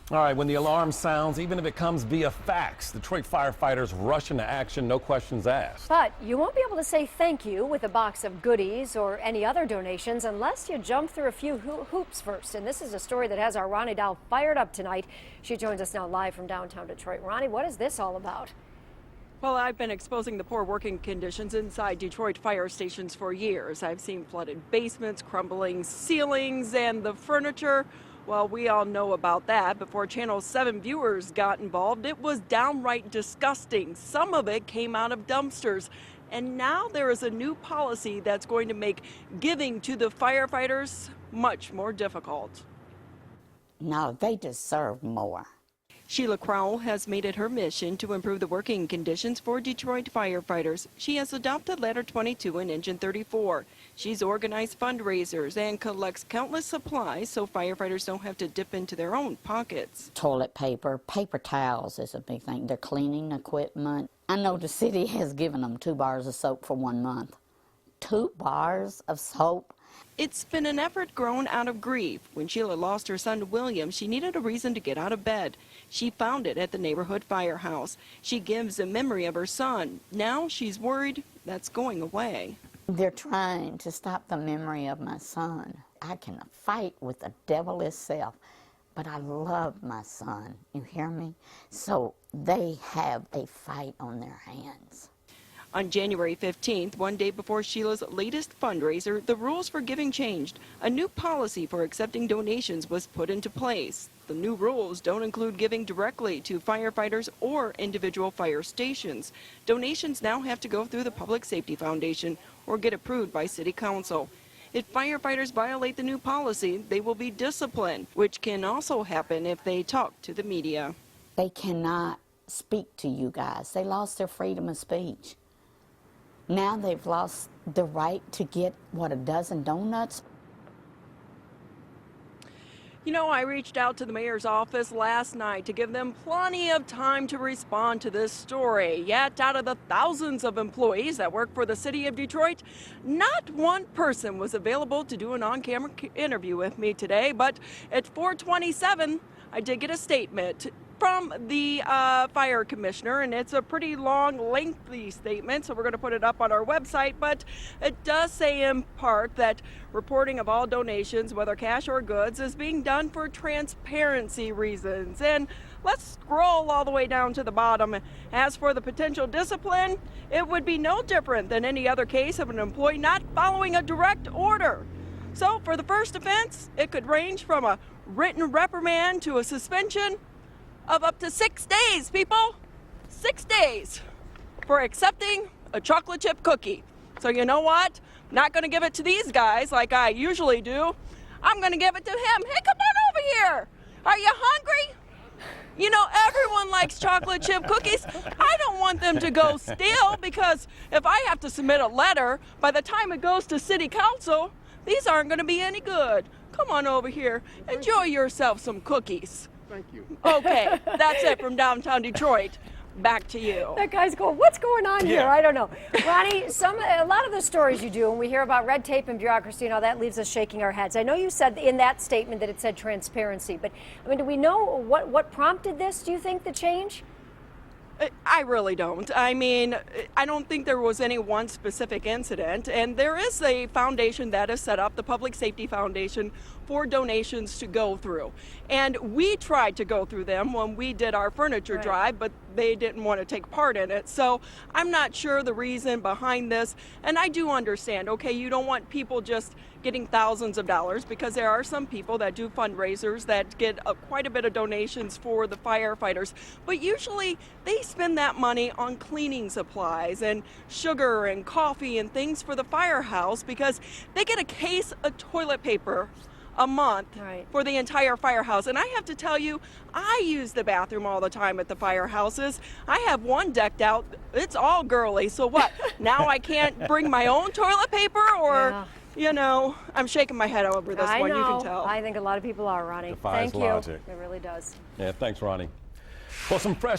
All right, when the alarm sounds, even if it comes via fax, Detroit firefighters rush into action, no questions asked. But you won't be able to say thank you with a box of goodies or any other donations unless you jump through a few hoops first. And this is a story that has our Ronnie Dow fired up tonight. She joins us now live from downtown Detroit. Ronnie, what is this all about? Well, I've been exposing the poor working conditions inside Detroit fire stations for years. I've seen flooded basements, crumbling ceilings, and the furniture. Well, we all know about that. Before Channel 7 viewers got involved, it was downright disgusting. Some of it came out of dumpsters. And now there is a new policy that's going to make giving to the firefighters much more difficult. No, they deserve more. Sheila Crowell has made it her mission to improve the working conditions for Detroit firefighters. She has adopted Ladder 22 and Engine 34. She's organized fundraisers and collects countless supplies so firefighters don't have to dip into their own pockets. Toilet paper, paper towels is a big thing. Their cleaning equipment. I know the city has given them 2 bars of soap for 1 month. 2 bars of soap? It's been an effort grown out of grief. When Sheila lost her son William, she needed a reason to get out of bed. She found it at the neighborhood firehouse. She gives in memory of her son. Now she's worried that's going away. They're trying to stop the memory of my son. I can fight with the devil itself, but I love my son. You hear me? So they have a fight on their hands. On January 15th, one day before Sheila's latest fundraiser, the rules for giving changed. A new policy for accepting donations was put into place. The new rules don't include giving directly to firefighters or individual fire stations. Donations now have to go through the Public Safety Foundation or get approved by City Council. If firefighters violate the new policy, they will be disciplined, which can also happen if they talk to the media. They cannot speak to you guys. They lost their freedom of speech. Now they've lost the right to get, what, a dozen donuts? You know, I reached out to the mayor's office last night to give them plenty of time to respond to this story. Yet, out of the thousands of employees that work for the city of Detroit, not one person was available to do an on-camera interview with me today. But at 4:27, I did get a statement from the fire commissioner, and it's a pretty long, lengthy statement, so we're going to put it up on our website. But it does say in part that reporting of all donations, whether cash or goods, is being done for transparency reasons. And let's scroll all the way down to the bottom. As for the potential discipline, it would be no different than any other case of an employee not following a direct order. So for the first offense, it could range from a written reprimand to a suspension of up to 6 days, people. 6 days for accepting a chocolate chip cookie. So you know what? I'm not going to give it to these guys like I usually do. I'm going to give it to him. Hey, come on over here. Are you hungry? You know, everyone likes chocolate chip cookies. I don't want them to go stale, because if I have to submit a letter, by the time it goes to City Council, these aren't going to be any good. Come on over here. Enjoy yourself some cookies. Thank you. Okay, that's it from downtown Detroit. Back to you. That guy's going, what's going on here? Yeah. I don't know. Ronnie, a lot of the stories you do, when we hear about red tape and bureaucracy and all that, leaves us shaking our heads. I know you said in that statement that it said transparency, but I mean, do we know what prompted this, do you think, the change? I really don't. I mean, I don't think there was any one specific incident, and there is a foundation that is set up, the Public Safety Foundation, for donations to go through. And we tried to go through them when we did our furniture drive, but they didn't want to take part in it. So I'm not sure the reason behind this, and I do understand, okay, you don't want people just getting thousands of dollars, because there are some people that do fundraisers that get quite a bit of donations for the firefighters, but usually they spend that money on cleaning supplies and sugar and coffee and things for the firehouse, because they get a case of toilet paper a month for the entire firehouse. And I have to tell you, I use the bathroom all the time at the firehouses. I have one decked out. It's all girly. So what? Now I can't bring my own toilet paper? Or, you know, I'm shaking my head over this one. You can tell. I think a lot of people are, Ronnie. Defies Thank you. logic. It really does. Yeah, thanks, Ronnie. Well, some fresh